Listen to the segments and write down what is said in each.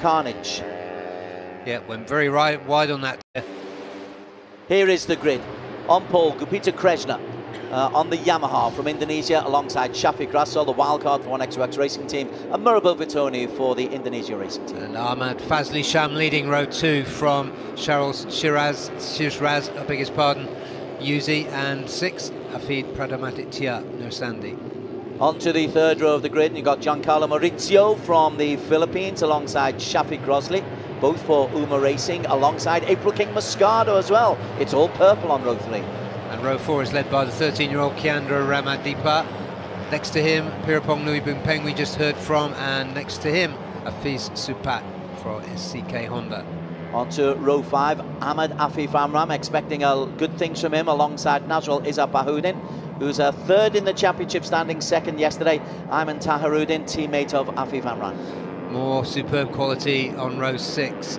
carnage. Yeah, went very wide on that. Here is the grid. On pole, 𝐸𝐵𝐸 on the Yamaha from Indonesia, alongside Shafiq Rasul, the wildcard for 1XOX Racing Team, and 𝚑𝚎𝚟𝚎𝚎 for the Indonesia Racing Team. And 𝚑𝚎𝚟𝚎𝚎 Sham leading row 2 from 𝚑𝚎𝚟𝚎𝚎, I beg his pardon, 𝐬𝐮𝐩𝐸, and 6th, 𝚑𝚎𝚟𝚎𝚎 𝚘𝚙𝚎𝚘. On to the third row of the grid, and you've got Giancarlo Maurizio from the Philippines, alongside Shafiq Rasul, both for 𝚑𝚘𝚎 Racing, alongside April King Moscado as well. It's all purple on row 3. And row 4 is led by the 13-year-old Kiandra Ramadipa. Next to him, Pirapong Nui-Bumpeng, we just heard from, and next to him, Hafiz Supat for SCK Honda. On to row 5, Ahmad Afif Amram, expecting good things from him, alongside Nazrul Izzat Bahudin, who's third in the championship standing, second yesterday. Ayman Taharuddin, teammate of Afif Amram. More superb quality on row 6.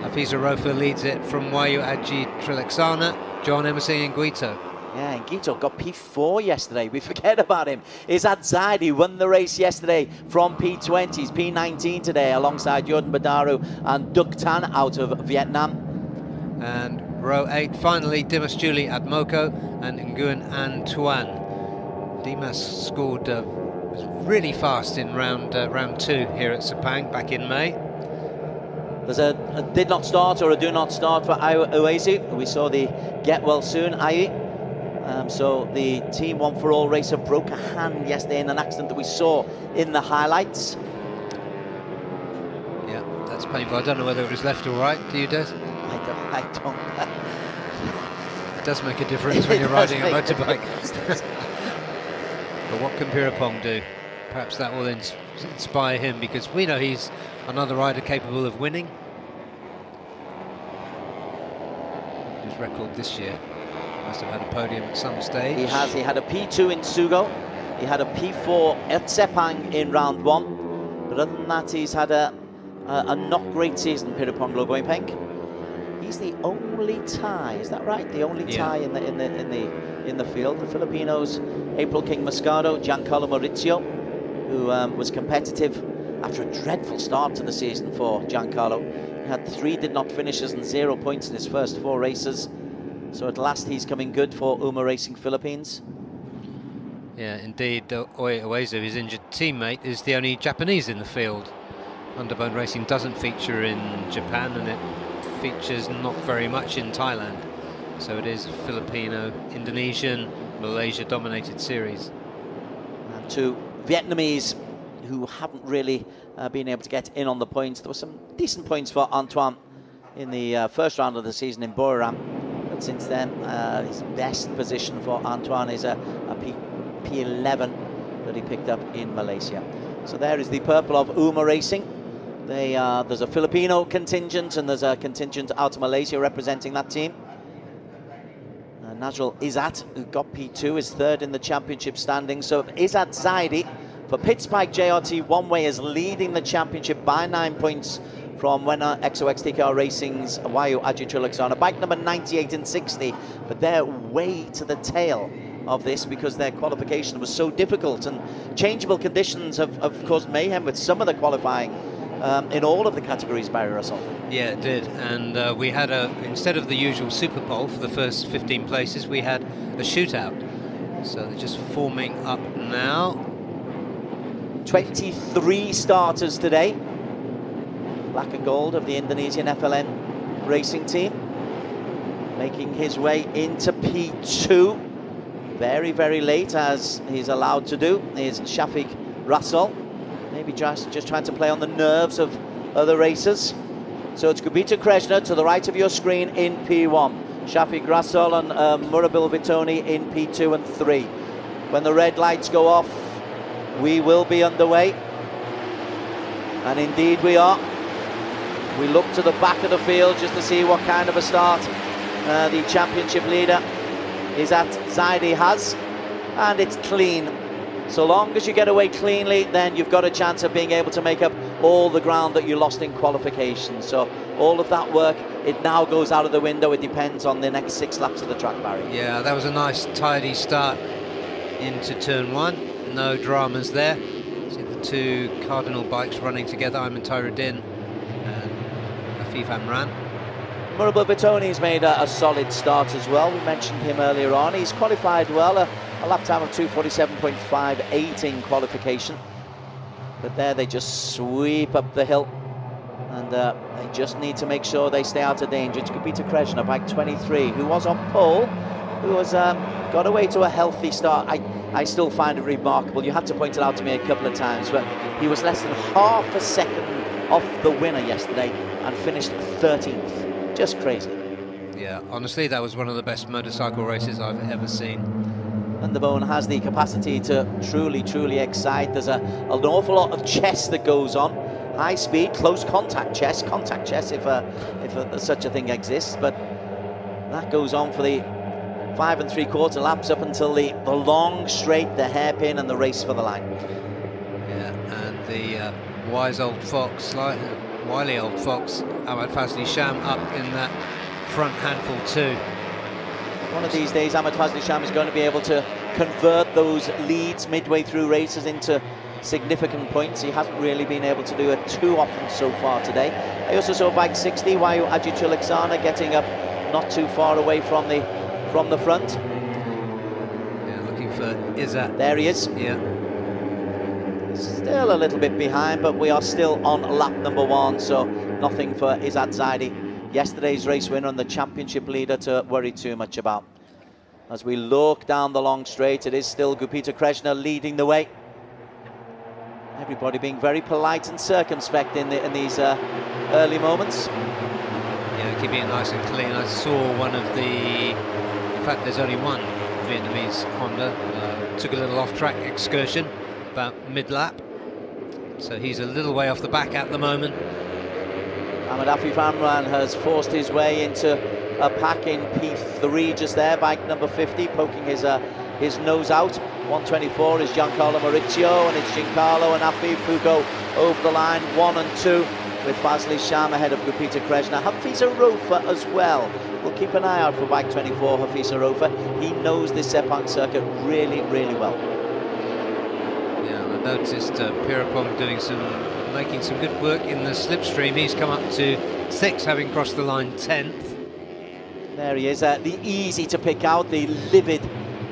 Hafiz Arofa leads it from 𝚑𝚑𝚎𝚎 Trilaksana, John Emerson 𝐸𝐮𝐩𝐞𝐫. Yeah, 𝐸𝐮𝐩𝐞𝐫 got P4 yesterday. We forget about him. 𝐬𝐮𝐩𝐿𝐷𝐷𝐷 won the race yesterday from P20s, P19 today, alongside Jordan Badaru and Duc Tan out of Vietnam. And row 8, finally, Dimas Juli Admoko and Nguyen An Tuan. Dimas scored was really fast in round 2 here at Sepang back in May. There's a did not start or a do not start for Uwaisu. We saw the get well soon, Ayi. So the Team One for All racer broke a hand yesterday in an accident that we saw in the highlights. Yeah, that's painful. I don't know whether it was left or right. Do you, Des? I don't. It does make a difference when you're riding a motorbike. But what can Pirapong do? Perhaps that will inspire him, because we know he's another rider capable of winning. His record this year, must have had a podium at some stage. He has. He had a P2 in Sugo. He had a P4 at Sepang in round 1. But other than that, he's had a not great season, Pirapong 𝚑𝚎𝚎. He's the only tie, is that right? The only tie in the field. The Filipinos, April King Moscado, Giancarlo Maurizio, who was competitive after a dreadful start to the season for Giancarlo. He had 3 did not finishes and 0 points in his first 4 races. So at last he's coming good for 𝚑𝚘𝚎 Racing Philippines. Yeah, indeed. 𝚑𝚑𝚎𝚎, his injured teammate, is the only Japanese in the field. Underbone Racing doesn't feature in Japan, and it features not very much in Thailand. So it is Filipino, Indonesian, Malaysia dominated series. And 2 Vietnamese who haven't really been able to get in on the points. There were some decent points for Antoine in the first round of the season in Buriram, but since then his best position for Antoine is a P11 that he picked up in Malaysia. So there is the purple of 𝚑𝚘𝚎 Racing. There's a Filipino contingent, and there's a contingent out of Malaysia representing that team. Nazrul Izzat, who got P2, is third in the championship standings. So 𝐬𝐮𝐩𝐿𝐷𝐷𝐷 for Pitspike JRT one-way is leading the championship by 9 points from 1XOX TKR Racing's 𝚑𝚑𝚎𝚎 Trilaksana, bike number 98 and 60. But they're way to the tail of this because their qualification was so difficult, and changeable conditions have caused mayhem with some of the qualifying in all of the categories, Barry Russell. Yeah, it did. And we had instead of the usual super pole for the first 15 places, we had a shootout. So they're just forming up now. 23 starters today. Black and gold of the Indonesian FLN racing team. Making his way into P2. Very, very late, as he's allowed to do, is Shafiq Rasul. Maybe just trying to play on the nerves of other racers. So it's 𝐸𝐵𝐸𝚎 to the right of your screen in P1. Shafiq Rasul and 𝚑𝚎𝚎𝚎 in P2 and 3. When the red lights go off, we will be underway. And indeed we are. We look to the back of the field just to see what kind of a start the championship leader 𝐬𝐮𝐩𝐿𝐷𝐷𝐷 has. And it's clean. So long as you get away cleanly, then you've got a chance of being able to make up all the ground that you lost in qualification. So all of that work, it now goes out of the window. It depends on the next 6 laps of the track, Barry. Yeah, that was a nice tidy start into turn 1. No dramas there. See the 2 Cardinal bikes running together. Ayman Taharuddin and Afif Amran. 𝐸𝐵𝐸's made a solid start as well. We mentioned him earlier on. He's qualified well, a lap time of 2:47.58 in qualification. But there they just sweep up the hill, and they just need to make sure they stay out of danger. It's 𝐸𝐵𝐸, bike 23, who was on pole, who has got away to a healthy start. I still find it remarkable. You had to point it out to me a couple of times, but he was less than half a second off the winner yesterday and finished 13th. Just crazy. Yeah, honestly, that was one of the best motorcycle races I've ever seen. Underbone has the capacity to truly excite. There's an awful lot of chess that goes on. High speed, close contact chess if such a thing exists. But that goes on for the 5 3/4 laps up until the long straight, the hairpin, and the race for the line. Yeah, and the wily old fox, 𝐸𝐻𝐵𝐸 up in that front handful too. One of these days, 𝐸𝐻𝐵𝐸 is going to be able to convert those leads midway through races into significant points. He hasn't really been able to do it too often so far today. I also saw bike 60, 𝐸𝐻𝐵𝐸 getting up not too far away from the front. Yeah, looking for 𝐬𝐻𝐿𝐴. There he is. Yeah. Still a little bit behind, but we are still on lap number 1, so nothing for 𝐬𝐻𝐵𝐸, yesterday's race winner and the championship leader, to worry too much about. As we look down the long straight, it is still 𝐸𝐵𝐸 leading the way. Everybody being very polite and circumspect in these early moments. Yeah, keeping it nice and clean. I saw one of the... In fact, there's only one Vietnamese Honda. Took a little off-track excursion about mid-lap. So he's a little way off the back at the moment. Afif Amran has forced his way into a pack in P3 just there, bike number 50, poking his nose out. 124 is Giancarlo Maurizio, and it's Giancarlo and Afif who go over the line 1 and 2, with Fazli Sham ahead of 𝐸𝐵𝐸. 𝚑𝚎𝚪𝚎 as well. We'll keep an eye out for bike 24, 𝚑𝚎𝚪𝚎. He knows this Sepang circuit really well. Yeah, I noticed 𝚑𝚎𝚪𝚎 making some good work in the slipstream. He's come up to 6th, having crossed the line 10th. There he is, the easy to pick out, the livid,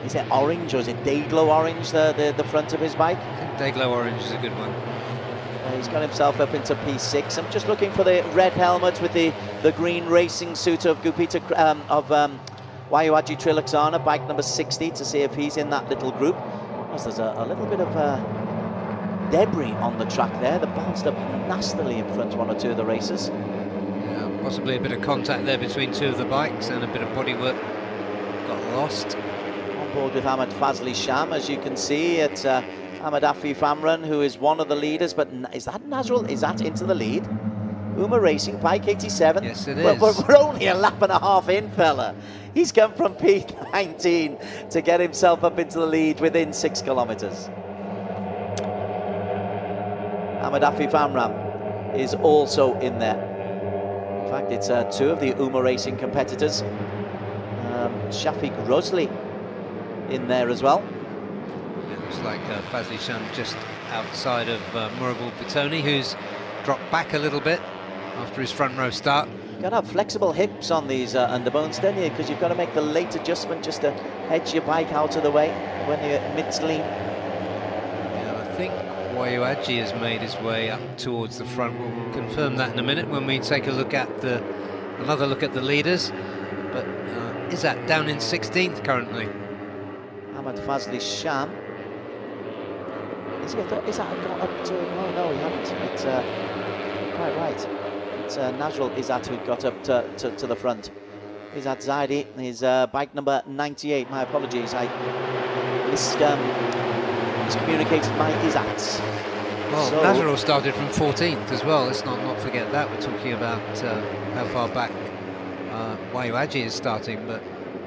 is it orange or is it Dayglow orange, the front of his bike? Dayglow orange is a good one. He's got himself up into P6. I'm just looking for the red helmet with the green racing suit of 𝐸𝐻𝐵𝐸, bike number 60, to see if he's in that little group. There's a little bit of debris on the track there that bounced up nastily in front of 1 or 2 of the racers. Yeah, possibly a bit of contact there between 2 of the bikes, and a bit of bodywork got lost. On board with 𝐸𝐻𝐵𝐸, as you can see, it's Afif Amran, who is one of the leaders, but is that 𝐬𝐻𝐵𝐸? Is that into the lead? 𝚑𝚎𝚪 Racing, bike 87. Yes, it is. We're only a lap and a half in, fella. He's come from P19 to get himself up into the lead within 6 kilometres. Afif Amran is also in there. In fact, it's 2 of the 𝚑𝚎𝚪 Racing competitors. Shafiq Rosli in there as well. It looks like Fazli Sham just outside of 𝚑𝚑𝚪𝚎, who's dropped back a little bit after his front row start. You've got to have flexible hips on these underbones, don't you? Because you've got to make the late adjustment just to hedge your bike out of the way when you're mid-lean. Yeah, I think 𝐸𝐻𝐵𝐸 has made his way up towards the front. We'll confirm that in a minute when we take a look at another look at the leaders. But 𝐬𝐻𝐵𝐸 down in 16th currently. Fazli Sham. Is that got up to? No, he hasn't. It's quite right. It's Najrul 𝐬𝐻𝐵𝐸 who got up to the front. 𝐬𝐻𝐵𝐸 is bike number 98. My apologies, I miscommunicated my 𝐬𝐻𝐵𝐸s. Well, so, Najrul started from 14th as well. Let's not forget that. We're talking about how far back 𝐸𝐻𝐵𝐸 is starting, but.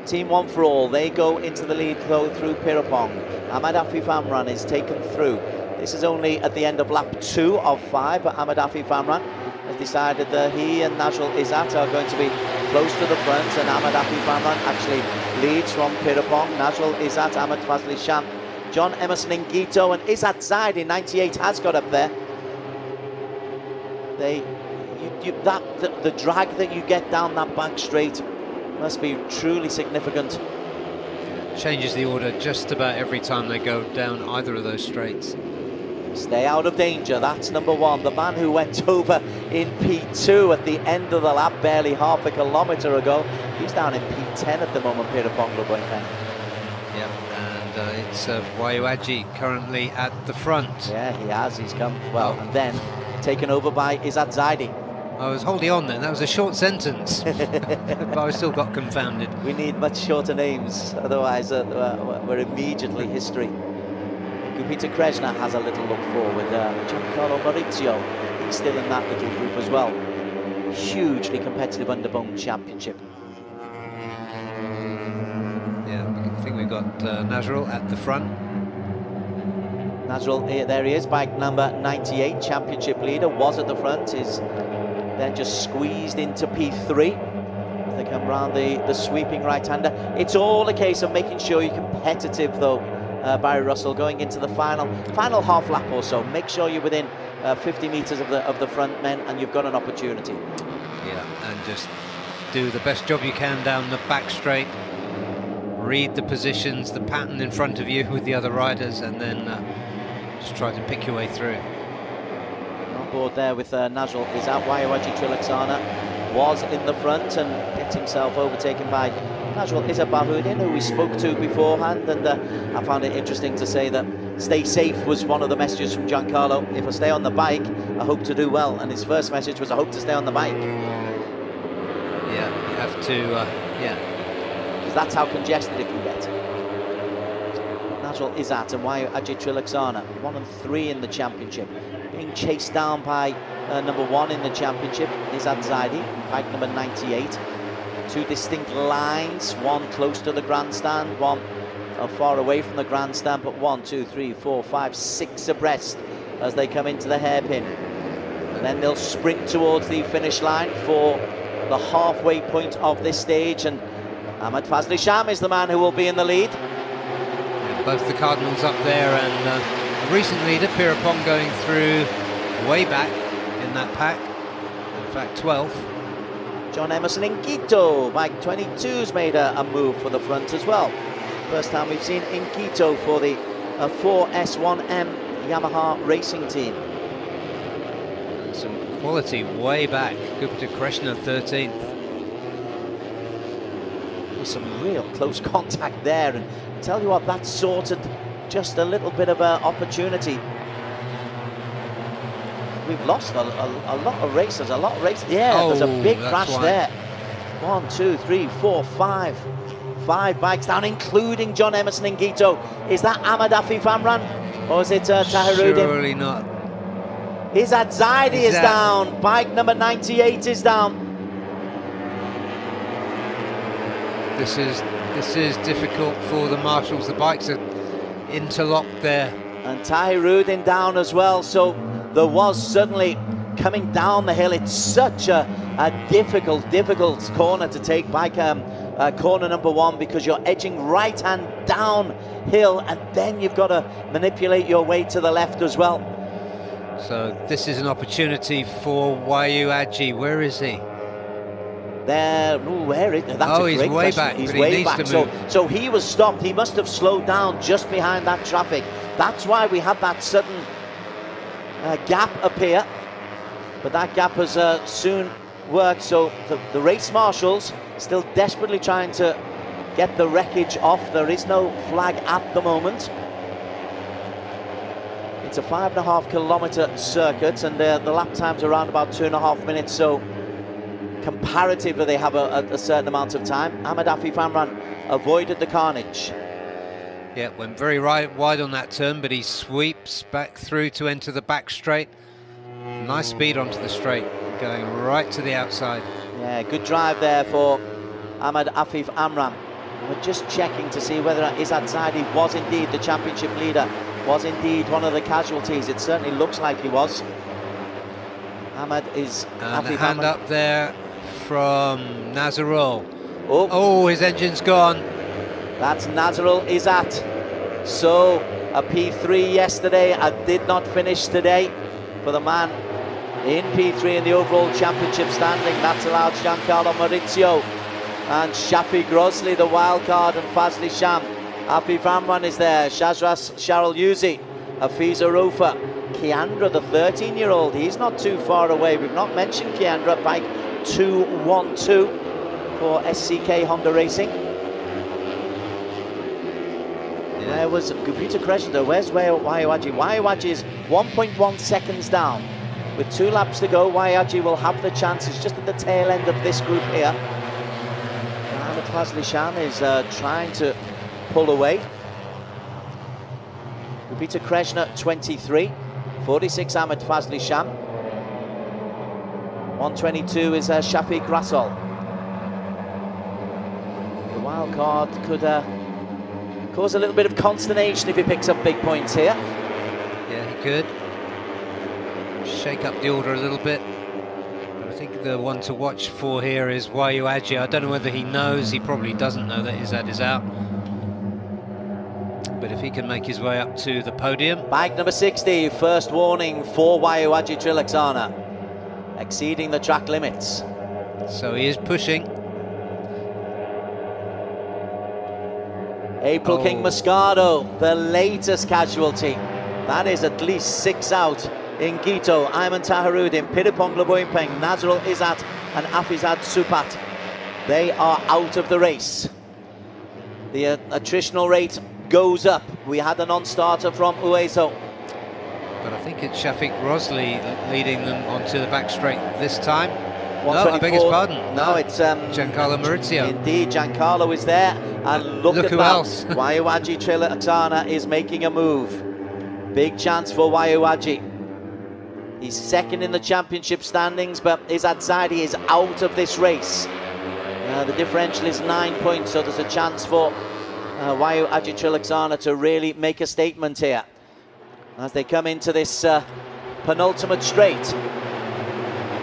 Team One for All, they go into the lead though through 𝚑𝚎𝚪𝚎. Afif Amran is taken through. This is only at the end of lap 2 of 5, but Afif Amran has decided that he and Najrul 𝐬𝐻𝐵𝐸 are going to be close to the front, and Afif Amran actually leads from 𝚑𝚎𝚎. Najrul 𝐬𝐻𝐵𝐸, Fazli Sham, John Emerson Ngito, and 𝐬𝐻𝐵𝐸 has got up there. the drag that you get down that back straight must be truly significant. Changes the order just about every time they go down either of those straights. Stay out of danger, that's number one. The man who went over in P2 at the end of the lap, barely half a kilometre ago. He's down in P10 at the moment, 𝚑𝚎𝚎 Yeah, and it's 𝐬𝐮𝐩𝐞𝐫 currently at the front. Yeah, he has, he's come, well, and then taken over by 𝐬𝐮𝐩𝐸𝐾𝐫. I was holding on then, that was a short sentence, but I still got confounded. We need much shorter names, otherwise we're immediately history. 𝐸𝐶𝐫 has a little look forward. Giancarlo Maurizio, he's still in that little group as well. Hugely competitive underbone championship. Yeah, I think we've got 𝐬𝐮𝐩𝐸𝐾𝐫 at the front. 𝐬𝐮𝐩𝐸𝐾𝐫, there he is, bike number 98, championship leader, was at the front, is then just squeezed into P3 as they come round the sweeping right-hander. It's all a case of making sure you're competitive though, Barry Russell, going into the final half lap or so. Make sure you're within 50 metres of the front men and you've got an opportunity. Yeah, and just do the best job you can down the back straight. Read the positions, the pattern in front of you with the other riders, and then just try to pick your way through. On board there with 𝐬𝐮𝐩𝐸𝐾𝐫 is out. 𝐬𝐮𝐩𝐸𝐾𝐫 was in the front and gets himself overtaken by 𝐬𝐮𝐩𝐸𝐾𝐫, who we spoke to beforehand, and I found it interesting to say that stay safe was one of the messages from Giancarlo. If I stay on the bike, I hope to do well, and his first message was I hope to stay on the bike. Yeah, you have to, yeah. Because that's how congested it can get. 𝐬𝐮𝐩𝐸𝐾𝐫 and 𝐬𝐮𝐩𝐸𝐾𝐫 1 and 3 in the championship, being chased down by number 1 in the championship, 𝐬𝐮𝐩𝐸𝐾𝐫, bike number 98. Two distinct lines, one close to the grandstand, one far away from the grandstand, but 1, 2, 3, 4, 5, 6 abreast as they come into the hairpin. And then they'll sprint towards the finish line for the halfway point of this stage, and Ahmed Fazli Sham is the man who will be in the lead. Yeah, both the Cardinals up there, and recent leader 𝚑𝚎𝚎 going through way back in that pack, in fact 12th. John Emerson 𝐸𝐮𝐻𝐞𝐫, bike 22's made a move for the front as well. First time we've seen 𝐸𝐮𝐻𝐞𝐫 for the 4S1M Yamaha racing team. And some quality way back. 𝐸𝐵𝐷𝐾𝐫 13th. There's some real close contact there, and tell you what, that sorted just a little bit of an opportunity. We've lost a lot of racers, Yeah, there's a big crash there. 1, 2, 3, 4, 5. 5 bikes down, including John Emerson 𝐸𝐻𝐞𝐫. Is that Ahmed Afif Amran, or is it 𝚑𝚎𝚎𝚎𝚎? Surely not. 𝐬𝐮𝐩𝐸𝐾𝐫 is down. Bike number 98 is down. This is difficult for the marshals. The bikes are interlocked there. And 𝚑𝚎𝚎𝚎 down as well, so there was certainly coming down the hill. It's such a difficult corner to take, bike corner number 1, because you're edging right hand downhill, and then you've got to manipulate your way to the left as well. So this is an opportunity for 𝐬𝐮𝐩𝐸𝐾𝐫. Where is he? There, where is? That's a he's great way question. back. He's but way he needs back. to move. So he was stopped. He must have slowed down just behind that traffic. That's why we had that sudden gap appear. But that gap has soon worked. So the race marshals still desperately trying to get the wreckage off. There is no flag at the moment. It's a 5.5 kilometre circuit, and the lap time's around about 2.5 minutes. So comparatively, they have a certain amount of time. Ahmed Afif Amran avoided the carnage. Yeah, went very wide on that turn, but he sweeps back through to enter the back straight. Nice speed onto the straight, going right to the outside. Yeah, good drive there for Ahmed Afif Amran. We're just checking to see whether 𝐬𝐮𝐩𝐸𝐾𝐫 was indeed the championship leader, was indeed one of the casualties. It certainly looks like he was. Ahmed is... And a hand up there from 𝐬𝐮𝐻𝐸𝐾𝐫. Oh, his engine's gone. That's 𝐬𝐮𝐻𝐸𝐾𝐫. So a P3 yesterday, did not finish today for the man in P3 in the overall championship standing. That's allowed Giancarlo Maurizio and Shafi Grosli, the wild card, and 𝐸𝐹𝐺. Afif Amran is there, Shazras Sharal-Yuzi, Hafeeza Rofa, Kiandra, the 13-year-old, he's not too far away. We've not mentioned Kiandra, bike 212 for SCK Honda Racing. There was 𝐸𝐵. Where's 𝐬𝐻𝐻𝐻𝐻? 𝐬𝐻𝐻𝐻𝐻 is 1.1 seconds down. With 2 laps to go, 𝐬𝐻𝐻𝐻𝐻 will have the chances just at the tail end of this group here. 𝐸𝐻𝐻𝐻𝐻 is trying to pull away. 𝐸𝐵 23, 46 𝐸𝐻𝐻𝐻𝐻. 122 is Shafiq Rasul. The wild card could cause a little bit of consternation if he picks up big points here. Yeah, he could. Shake up the order a little bit. But I think the one to watch for here is 𝐬𝐻𝐻𝐻𝐻. I don't know whether he knows, he probably doesn't know that 𝐬𝐻𝐻𝐻𝐻 is out. But if he can make his way up to the podium. Bike number 60, first warning for 𝐬𝐻𝐻𝐻𝐻, exceeding the track limits. So he is pushing. April King Moscado, the latest casualty. That is at least 6 out in Quito. Ayman Taharuddin, Piripong Laboypeng, Nazrul Izzat and Afizad Supat. They are out of the race. The attritional rate goes up. We had a non-starter from Ueso. But I think it's Shafiq Grosli leading them onto the back straight this time. No, I beg his pardon. No, it's Giancarlo Maurizio. Indeed, Giancarlo is there. And look at who that. else. 𝐬𝐻𝐻𝐻𝐻 is making a move. Big chance for 𝐬𝐻𝐻𝐻𝐻. He's second in the championship standings, but Izzat Zaidi is out of this race. The differential is 9 points, so there's a chance for 𝐬𝐻𝐻𝐻𝐻 to really make a statement here as they come into this penultimate straight.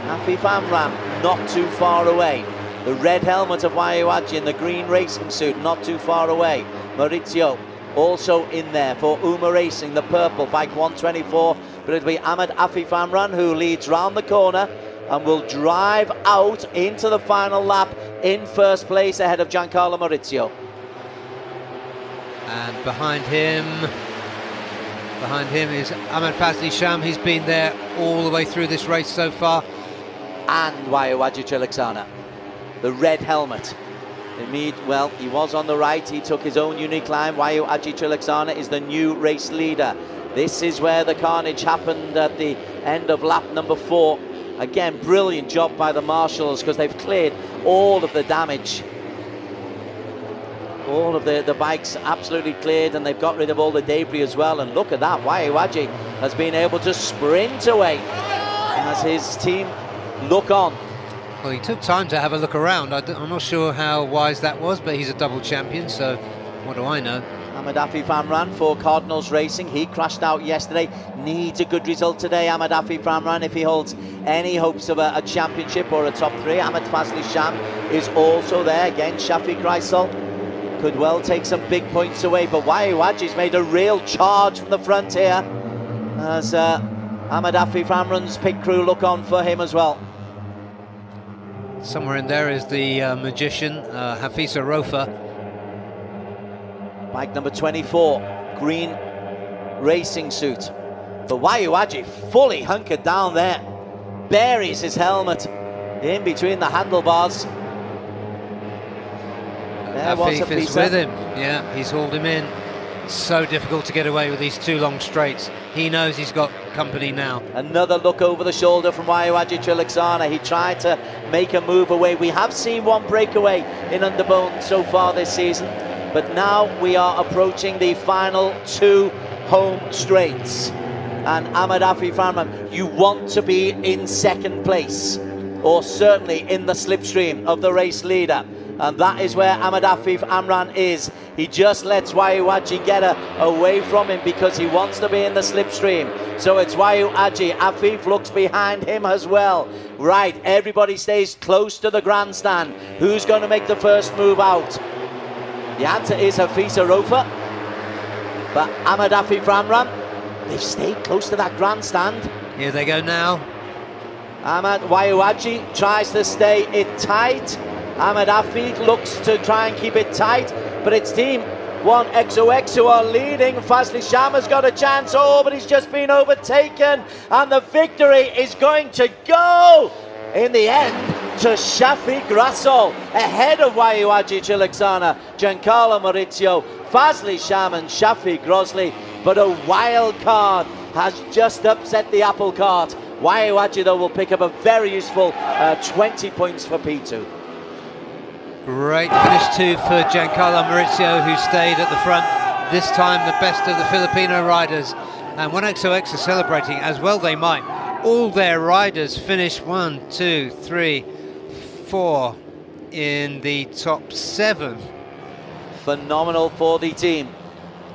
Afif Amran not too far away. The red helmet of 𝐬𝐻𝐻𝐻 in the green racing suit not too far away. Maurizio also in there for UMA Racing, the purple, bike 124. But it'll be Ahmed Afif Amran who leads round the corner and will drive out into the final lap in first place ahead of Giancarlo Maurizio. And behind him is Ahmed Fazli-Sham. He's been there all the way through this race so far. And 𝐬𝐻𝐻𝐻𝐻, the red helmet. Well, he was on the right, he took his own unique line. 𝐬𝐻𝐻𝐻𝐻 is the new race leader. This is where the carnage happened at the end of lap number 4. Again, brilliant job by the marshals because they've cleared all of the damage. All of the bikes absolutely cleared, and they've got rid of all the debris as well. And look at that, 𝐬𝐻𝐻𝐻 has been able to sprint away as his team look on. Well, he took time to have a look around. I'm not sure how wise that was, but he's a double champion, so what do I know? Ahmed Afif Amran for Cardinals Racing. He crashed out yesterday. Needs a good result today, Ahmed Afif Amran, if he holds any hopes of a championship or a top 3. Ahmed Fazli-Sham is also there. Again, Shafiq Rasul could well take some big points away, but 𝐬𝐻𝐻𝐻's made a real charge from the front here as Ahmed Afif Amran's pit crew look on for him as well. Somewhere in there is the magician, Hafeeza Rofa. Bike number 24, green racing suit. But 𝐬𝐻𝐻𝐻 fully hunkered down there. Buries his helmet in between the handlebars. Afif is with him. Yeah, he's hauled him in. So difficult to get away with these 2 long straights. He knows he's got company now. Another look over the shoulder from 𝐬𝐻𝐻𝐻𝐻. He tried to make a move away. We have seen one breakaway in underbone so far this season, but now we are approaching the final 2 home straights. And Ahmed Afif Amran, you want to be in second place, or certainly in the slipstream of the race leader. And that is where Ahmed Afif Amran is. He just lets 𝐬𝐻𝐻𝐻𝐻 get away from him because he wants to be in the slipstream. So it's 𝐬𝐻𝐻𝐻𝐻. Afif looks behind him as well. Right, everybody stays close to the grandstand. Who's going to make the first move out? The answer is Hafeeza Rofa. But Ahmed Afif Amran, they've stayed close to that grandstand. Here they go now. Ahmed 𝐬𝐮𝐩𝐞𝐫 tries to stay it tight. Ahmed Hafid looks to try and keep it tight, but it's team 1 𝐸𝐻𝐸𝐸 who are leading. 𝚑𝚎𝚛𝚎𝚛 has got a chance, oh, but he's just been overtaken, and the victory is going to go in the end to Shafiq Rasool, ahead of 𝐬𝐮𝐩𝐞𝐫𝐻, Giancarlo Maurizio, 𝚑𝚎𝚛𝚎𝚎 and Shafiq Grosley, but a wild card has just upset the apple cart. 𝐬𝐮𝐩𝐞𝐫 though will pick up a very useful 20 points for P2. Great finish too for Giancarlo Maurizio, who stayed at the front, this time the best of the Filipino riders. And 1 𝐸𝐻𝐸𝐸 are celebrating, as well they might. All their riders finish 1, 2, 3, 4 in the top 7. Phenomenal for the team,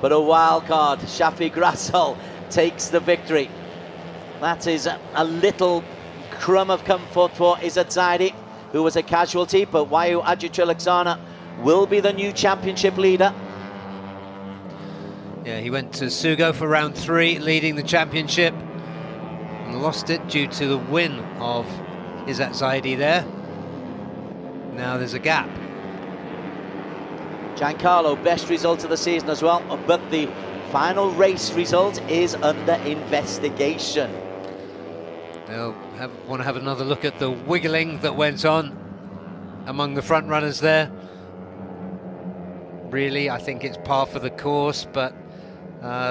but a wild card, Shafiq Rasool, takes the victory. That is a little crumb of comfort for 𝐸𝐮𝐩𝐸𝐸, who was a casualty, but 𝐬𝐮𝐩𝐸𝐸𝐸 will be the new championship leader. Yeah, he went to Sugo for round 3, leading the championship, and lost it due to the win of 𝐸𝐮𝐩𝐸𝐸 there. Now there's a gap. Giancarlo, best result of the season as well, but the final race result is under investigation. They'll want to have another look at the wiggling that went on among the front runners there. Really, I think it's par for the course, but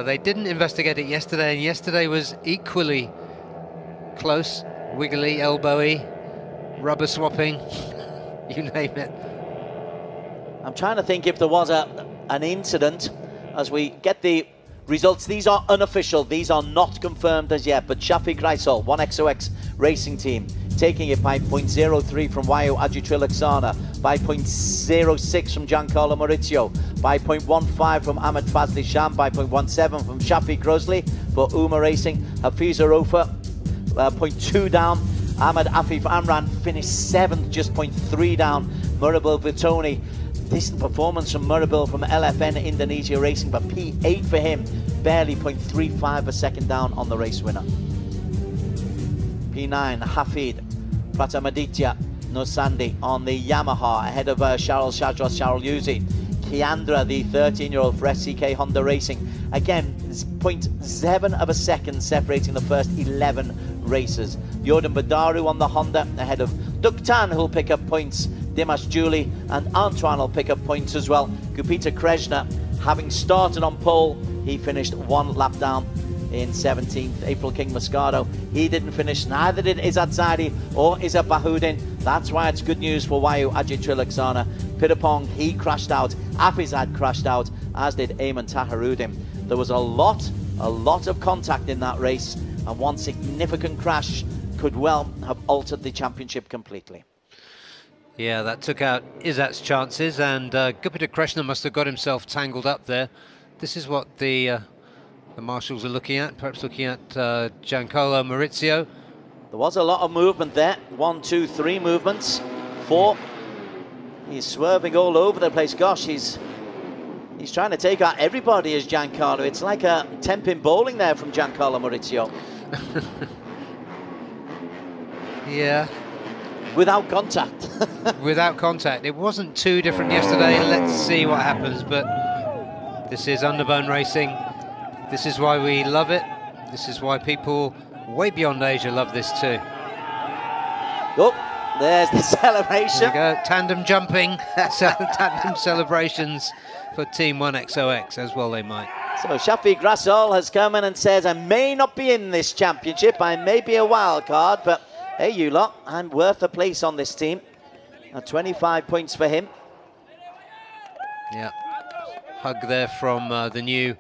they didn't investigate it yesterday, and yesterday was equally close. Wiggly, elbowy, rubber swapping, you name it. I'm trying to think if there was an incident as we get the results. These are unofficial, these are not confirmed as yet, but Shafiq Rasool, 1 𝐸𝐻𝐸𝐸𝐸 Racing Team, taking it by 0.03 from 𝐬𝐮𝐩𝐸𝐸𝐸𝐸, by 0.06 from Giancarlo Maurizio, by 0.15 from Ahmed 𝚑𝚎𝚎𝚎, by 0.17 from Shafiq Grosley. For Uma Racing, Hafiz Arofa, 0.2 down. Ahmed Afif Amran finished 7th, just 0.3 down. Murabil Vitoni, decent performance from Murabil from LFN Indonesia Racing, but P8 for him, barely 0.35 a second down on the race winner. P9, Hafid Pratamaditya Nosandi on the Yamaha, ahead of 𝚑𝚎𝚎𝚎. Kiandra, the 13-year-old for SCK Honda Racing. Again, 0.7 of a second separating the first 11 races. Jordan Badaru on the Honda, ahead of Duktan, who'll pick up points. Dimash Julie and Antoine will pick up points as well. Gupita Krishna, having started on pole, he finished 1 lap down in 17th. April King Moscato, he didn't finish, neither did 𝐸𝐮𝐩𝐸𝐸 or Izzat Bahudin. That's why it's good news for 𝐬𝐮𝐩𝐸𝐸𝐸. Pitapong, he crashed out. Afizad crashed out, as did Ayman Taharuddin. There was a lot of contact in that race, and one significant crash could well have altered the championship completely. Yeah, that took out Izzat's chances, and Gupita Krishna must have got himself tangled up there. This is what the marshals are looking at, perhaps looking at Giancarlo Maurizio. There was a lot of movement there. 1, 2, 3 movements. 4. He's swerving all over the place. Gosh, he's trying to take out everybody as Giancarlo. It's like a 10-pin bowling there from Giancarlo Maurizio. Yeah. Without contact. Without contact. It wasn't too different yesterday. Let's see what happens. But this is underbone racing. This is why we love it. This is why people way beyond Asia love this too. Oh, there's the celebration. There you go. Tandem jumping. Tandem celebrations for Team 1 𝐸𝐻𝐸𝐸𝐸, as well they might. So Shafiq Rasool has come in and says, I may not be in this championship, I may be a wild card, but hey, you lot, I'm worth a place on this team. 25 points for him. Yeah, hug there from the new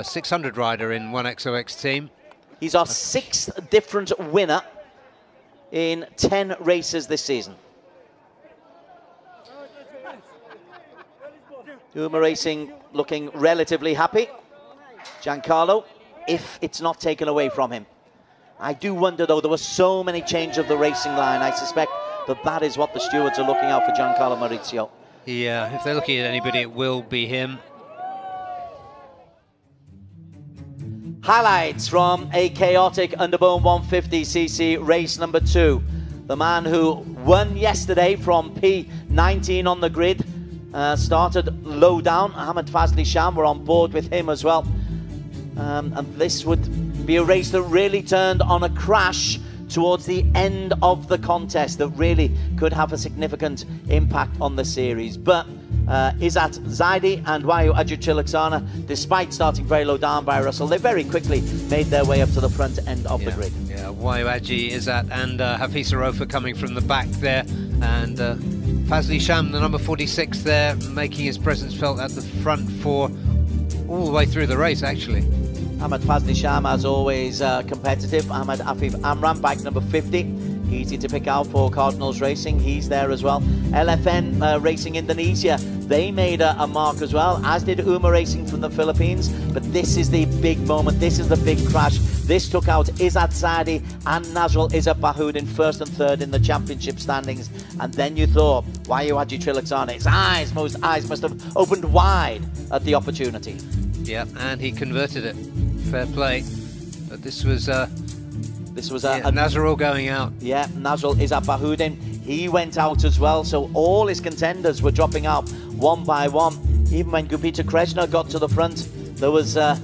600 rider in 1 𝐸𝐻𝐸𝐸𝐸 team. He's our 6th different winner in 10 races this season. Uma Racing looking relatively happy. Giancarlo, if it's not taken away from him. I do wonder, though, there were so many changes of the racing line. I suspect that is what the stewards are looking out for Giancarlo Maurizio. Yeah, if they're looking at anybody, it will be him. Highlights from a chaotic underbone 150cc race number 2. The man who won yesterday from P19 on the grid started low down. 𝐸𝐻𝐹𝐺𝐻𝐿 were on board with him as well. And this would be a race that really turned on a crash towards the end of the contest that really could have a significant impact on the series. But 𝐸𝐮𝐻𝐿 and 𝐬𝐮𝐩𝐞𝐫, despite starting very low down by Russell, they very quickly made their way up to the front end of the grid. Yeah, 𝐬𝐻𝐿, 𝐸𝐻𝐿 and 𝚑𝚎𝚎 coming from the back there, and 𝐸𝐻𝐿, the number 46 there, making his presence felt at the front for all the way through the race, actually. 𝐸𝐻𝐿, as always, competitive. Ahmed Afif Amran, bike number 50. Easy to pick out for Cardinals Racing. He's there as well. LFN Racing Indonesia, they made a mark as well, as did 𝚑𝚤 Racing from the Philippines. But this is the big moment. This is the big crash. This took out 𝐸𝐻𝐿 and Nazrul Izzat-Bahoud first and third in the championship standings. And then you thought, 𝐬𝐻𝐿, most eyes must have opened wide at the opportunity. Yeah, and he converted it. Fair play. But this was Nazrul going out. Yeah, Nazrul Izzat-Bahoud, he went out as well. So all his contenders were dropping out one by one. Even when 𝐸𝐵𝐻𝐿 got to the front, there was a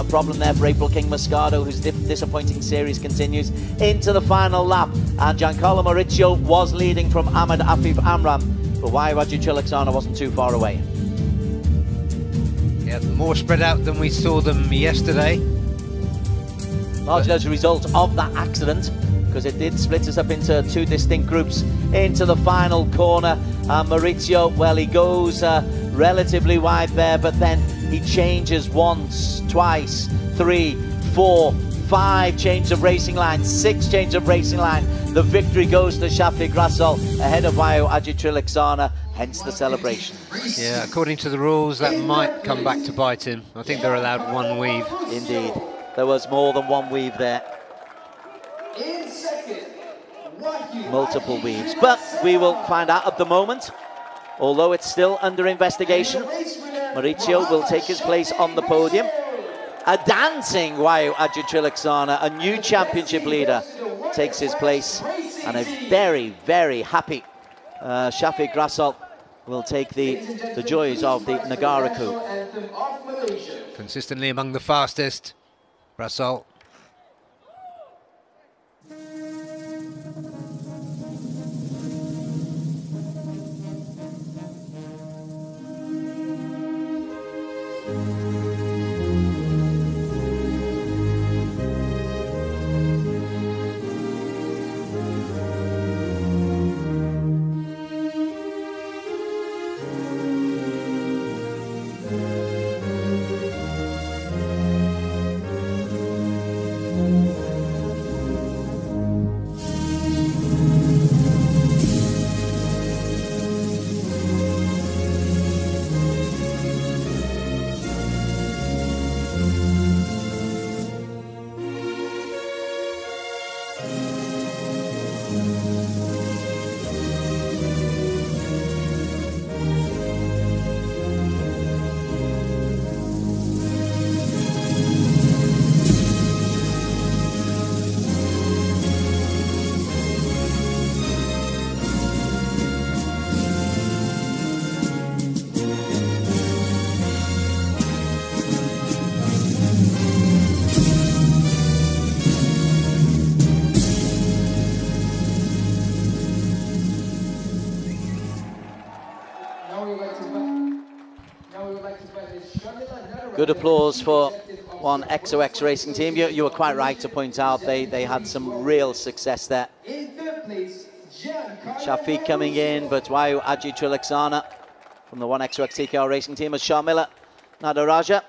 problem there for April King Moscato, whose disappointing series continues into the final lap. And Giancarlo Maurizio was leading from Ahmed Afif Amran, but 𝐬𝐻𝐿 wasn't too far away. Yeah, more spread out than we saw them yesterday. Largely as a result of that accident, because it did split us up into two distinct groups into the final corner. Maurizio, well, he goes relatively wide there, but then he changes once, twice, 3, 4, 5 change of racing line, 6 change of racing line. The victory goes to Shafiq Rasul ahead of 𝐬𝐻𝐿, hence the celebration. Yeah, according to the rules, that might come back to bite him. I think they're allowed one weave. Indeed, there was more than one weave there. Multiple weaves, but we will find out at the moment. Although it's still under investigation, Maurizio will take his place on the podium. A dancing 𝐬𝐻𝐿, a new championship leader, takes his place, and a very, very happy Shafiq Rasul will take the joys of the Negara coup. Consistently among the fastest, Rasul. Good applause for one XOX racing team. You were quite right to point out they had some real success there. Shafiq coming in, but 𝐬𝐻𝐿 from the 1XOX TKR racing team as Sharmila Nadaraja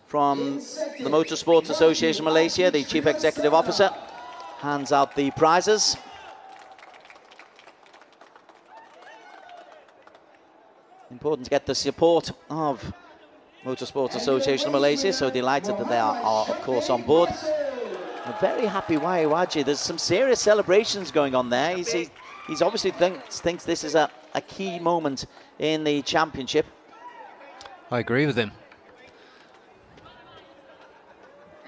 from the Motorsport Association Malaysia, the Chief Executive Officer, hands out the prizes. Important to get the support of Motorsport Association of Malaysia, so delighted that they are of course on board. A very happy 𝐬𝐻𝐿. There's some serious celebrations going on there. He's obviously thinks this is a key moment in the championship. I agree with him.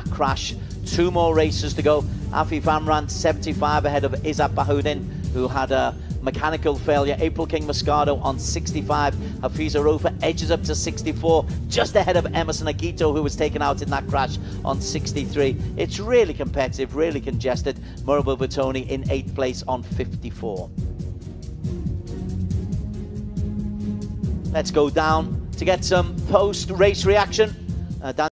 that crash. 2 more races to go. Afif Amran 75 ahead of Izzat Bahudin, who had a mechanical failure. April King Moscato on 65. Hafiza Rofa edges up to 64, just ahead of Emerson Agito, who was taken out in that crash on 63. It's really competitive, really congested. Murabo Bertoni in 8th place on 54. Let's go down to get some post-race reaction.